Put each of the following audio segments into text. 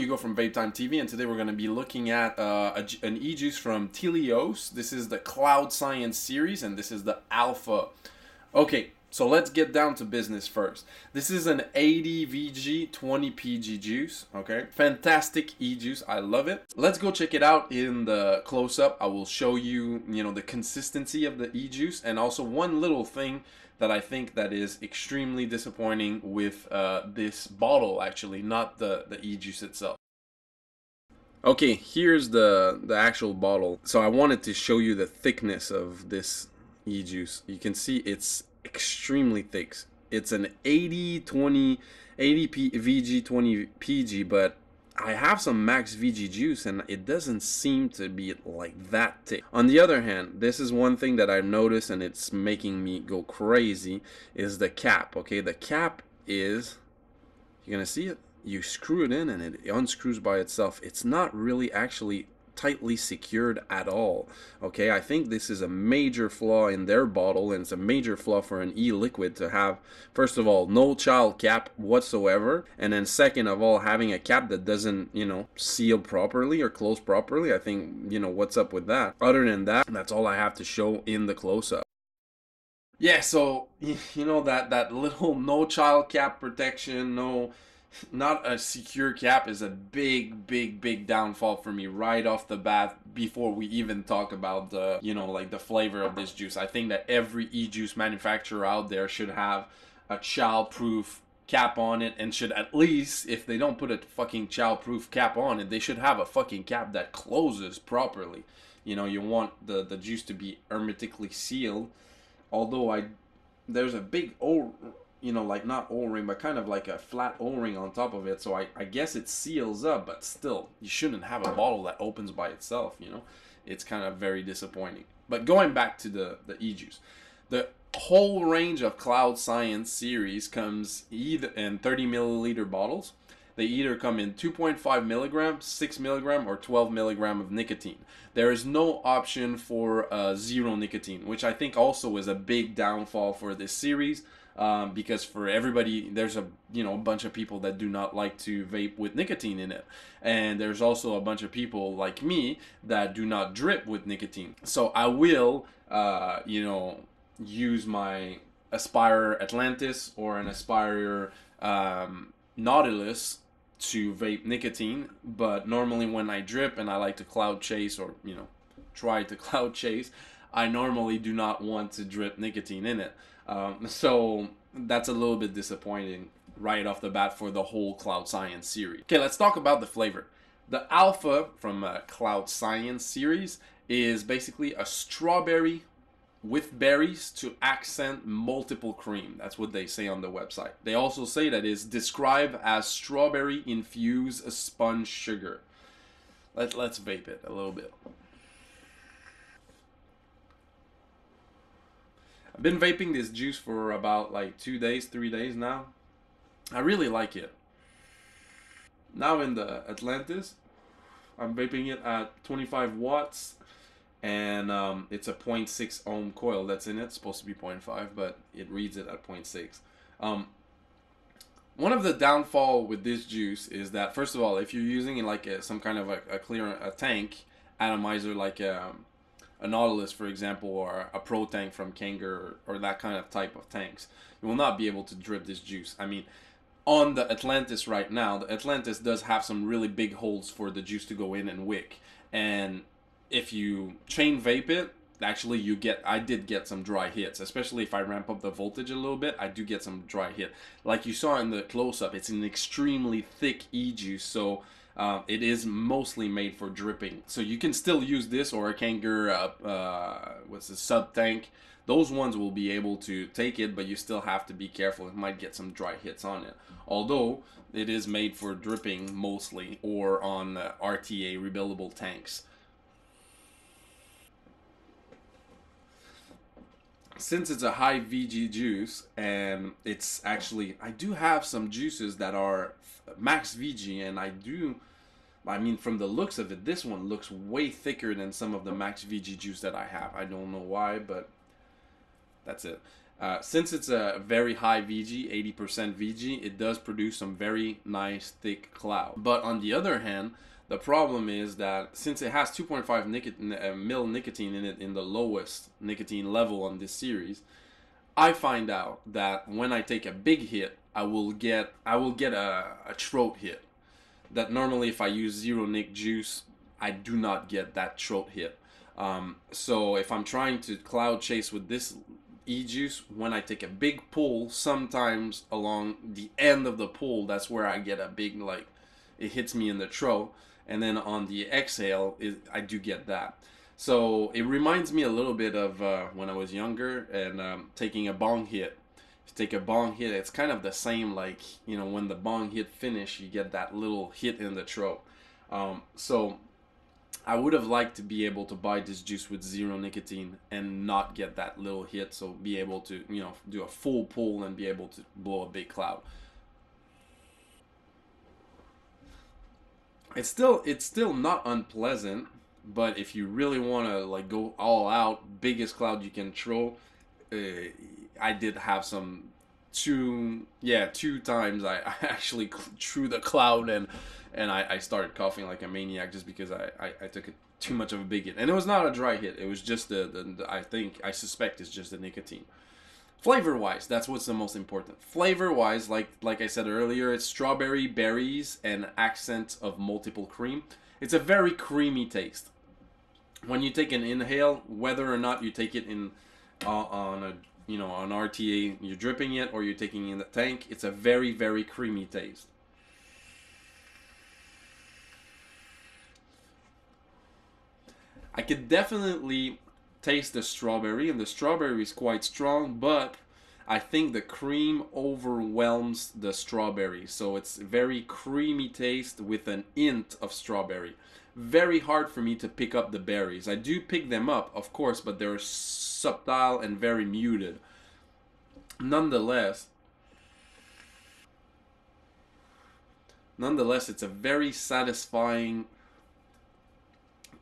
Hugo from Vape Time TV, and today we're going to be looking at an Ejuice from Teleos. This is the Cloud Science series, and this is the Alpha. Okay, so let's get down to business first. This is an 80 VG 20 PG juice, okay? Fantastic Ejuice, I love it. Let's go check it out in the close-up. I will show you, the consistency of the Ejuice, and also one little thing that I think that is extremely disappointing with this bottle, actually, not the Ejuice itself. Okay, here's the actual bottle. So I wanted to show you the thickness of this Ejuice. You can see it's extremely thick. It's an 80 VG 20 PG, but I have some max VG juice and it doesn't seem to be like that thick. On the other hand, this is one thing that I've noticed and it's making me go crazy, is the cap. Okay, the cap is, you're gonna see it, you screw it in and it unscrews by itself. It's not really actually tightly secured at all. Okay, I think this is a major flaw in their bottle, and it's a major flaw for an e-liquid to have, first of all, no child cap whatsoever, and then second of all, having a cap that doesn't, seal properly or close properly. I think, what's up with that? Other than that, that's all I have to show in the close-up. Yeah, so that little no child cap protection, not a secure cap is a big downfall for me right off the bat before we even talk about the the flavor of this juice. I think that every e-juice manufacturer out there should have a child-proof cap on it, and should, at least, if they don't put a fucking child-proof cap on it, they should have a fucking cap that closes properly. You want the juice to be hermetically sealed, although there's a big not O-ring, but kind of like a flat O-ring on top of it, so I guess it seals up, but still, you shouldn't have a bottle that opens by itself, It's kind of very disappointing. But going back to the e-juice, the whole range of Cloud Science series comes either in 30 milliliter bottles. They either come in 2.5 milligrams, 6 milligram, or 12 milligram of nicotine. There is no option for zero nicotine, which I think also is a big downfall for this series. Because for everybody, there's a bunch of people that do not like to vape with nicotine in it, and there's also a bunch of people like me that do not drip with nicotine. So I will use my Aspire Atlantis or an Aspire Nautilus to vape nicotine, but normally when I drip and I like to cloud chase, or try to cloud chase, I normally do not want to drip nicotine in it. So that's a little bit disappointing right off the bat for the whole Cloud Science series. Okay, let's talk about the flavor. The Alpha from Cloud Science series is basically a strawberry with berries to accent multiple cream. That's what they say on the website. They also say that it's described as strawberry infused sponge sugar. Let's vape it a little bit. I've been vaping this juice for about like 2 days, 3 days now. I really like it. Now in the Atlantis, I'm vaping it at 25 watts, and it's a 0.6 ohm coil that's in it. It's supposed to be 0.5, but it reads it at 0.6. One of the downfall with this juice is that, first of all, if you're using like some kind of a tank atomizer, like a Nautilus, for example, or a Pro Tank from Kanger, or that kind of type of tanks, you will not be able to drip this juice. I mean, on the Atlantis right now, the Atlantis does have some really big holes for the juice to go in and wick. And if you chain vape it, actually I did get some dry hits, especially if I ramp up the voltage a little bit. I do get some dry hit. Like you saw in the close-up, it's an extremely thick e-juice, so it is mostly made for dripping. So you can still use this or a Kanger, what's the sub tank. Those ones will be able to take it, but you still have to be careful. It might get some dry hits on it. Although it is made for dripping mostly, or on RTA rebuildable tanks. Since it's a high VG juice, and it's actually, I do have some juices that are max VG, and I mean, from the looks of it, this one looks way thicker than some of the max VG juice that I have. I don't know why, but that's it. Since it's a very high VG, 80% VG, it does produce some very nice thick cloud. But on the other hand, the problem is that since it has 2.5 mil nicotine in it in the lowest nicotine level on this series, I find out that when I take a big hit, I will get a throat hit. That normally if I use zero nic juice, I do not get that throat hit. So if I'm trying to cloud chase with this Ejuice, when I take a big pull, sometimes along the end of the pull, that's where I get a big, like, it hits me in the throat, and then on the exhale, I do get that. So it reminds me a little bit of when I was younger and taking a bong hit. If you take a bong hit, it's kind of the same, like, when the bong hit finish, you get that little hit in the throat. So I would have liked to be able to buy this juice with zero nicotine and not get that little hit, so be able to, do a full pull and be able to blow a big cloud. It's still not unpleasant, but if you really want to like go all out, biggest cloud you can throw, uh, I did have some two times I actually threw the cloud and I started coughing like a maniac just because I took it too much of a big hit, and it was not a dry hit. It was just I suspect it's just the nicotine. Flavor wise, that's what's the most important. Flavor wise, like I said earlier, it's strawberry, berries, and accent of multiple cream. It's a very creamy taste. When you take an inhale, whether or not you take it in on a on RTA, you're dripping it or you're taking it in the tank, it's a very very creamy taste. I could definitely taste the strawberry, and the strawberry is quite strong, but I think the cream overwhelms the strawberry. So it's very creamy taste with an hint of strawberry. Very hard for me to pick up the berries. I do pick them up, of course, but they're subtle and very muted. Nonetheless, nonetheless, it's a very satisfying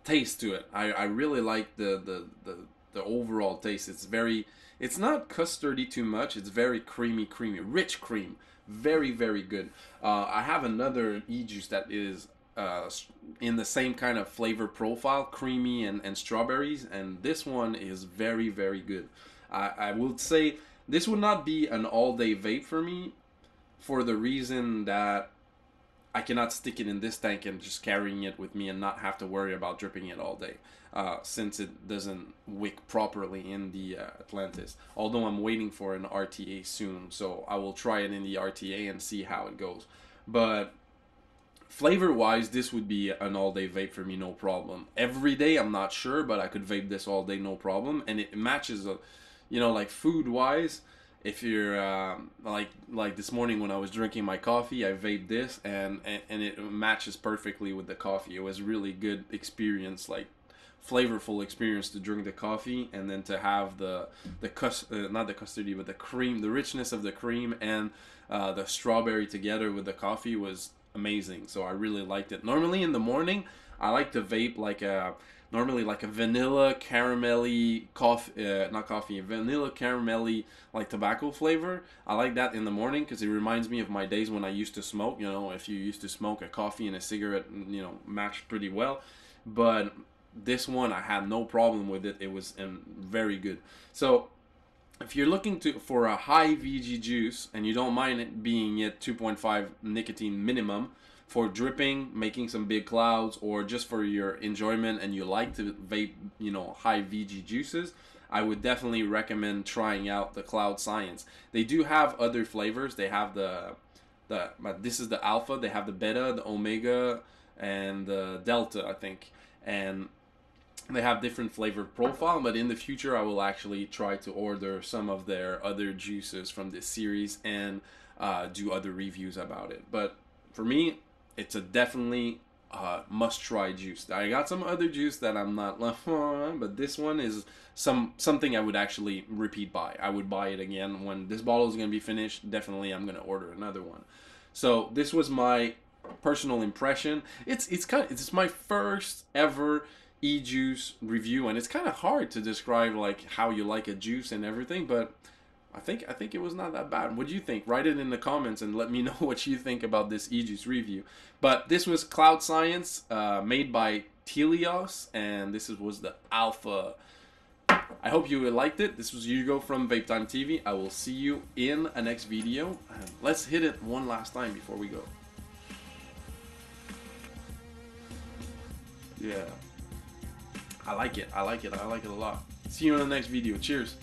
taste to it. I really like the overall taste. It's not custardy too much. It's very creamy, rich cream. Very, very good. I have another e-juice that is in the same kind of flavor profile, creamy and strawberries, and this one is very, very good. I would say this would not be an all-day vape for me for the reason that I cannot stick it in this tank and just carrying it with me and not have to worry about dripping it all day, since it doesn't wick properly in the Atlantis. Although I'm waiting for an RTA soon, so I will try it in the RTA and see how it goes. But flavor wise, this would be an all day vape for me, no problem. Every day, I'm not sure, but I could vape this all day, no problem. And it matches, like food wise. If you're like this morning when I was drinking my coffee, I vaped this and it matches perfectly with the coffee. It was really good experience, like flavorful experience to drink the coffee and then to have not the custody but the cream, the richness of the cream and the strawberry together with the coffee was amazing. So I really liked it. Normally in the morning, I like to vape normally like a vanilla caramelly coffee, not coffee, vanilla caramelly like tobacco flavor. I like that in the morning because it reminds me of my days when I used to smoke. If you used to smoke, a coffee and a cigarette, matched pretty well. But this one, I had no problem with it. It was very good. So if you're looking for a high VG juice and you don't mind it being at 2.5 nicotine minimum for dripping, making some big clouds, or just for your enjoyment and you like to vape, high VG juices, I would definitely recommend trying out the Cloud Science. They do have other flavors. They have but this is the alpha. They have the beta, the omega, and the delta, I think. And they have different flavor profile, but in the future I will actually try to order some of their other juices from this series and do other reviews about it. But for me, it's a definitely must try juice. I got some other juice that I'm not left on, but this one is something I would actually repeat buy. I would buy it again when this bottle is going to be finished. Definitely I'm going to order another one. So this was my personal impression. It's my first ever e-juice review, and it's kind of hard to describe like how you like a juice and everything, but I think it was not that bad. What do you think? Write it in the comments and let me know what you think about this Ejuice review. But this was Cloud Science, made by Teleos, and this was the alpha. I hope you liked it. This was Hugo from Vape Time TV. I will see you in a next video. Let's hit it one last time before we go. Yeah. I like it. I like it. I like it a lot. See you in the next video. Cheers.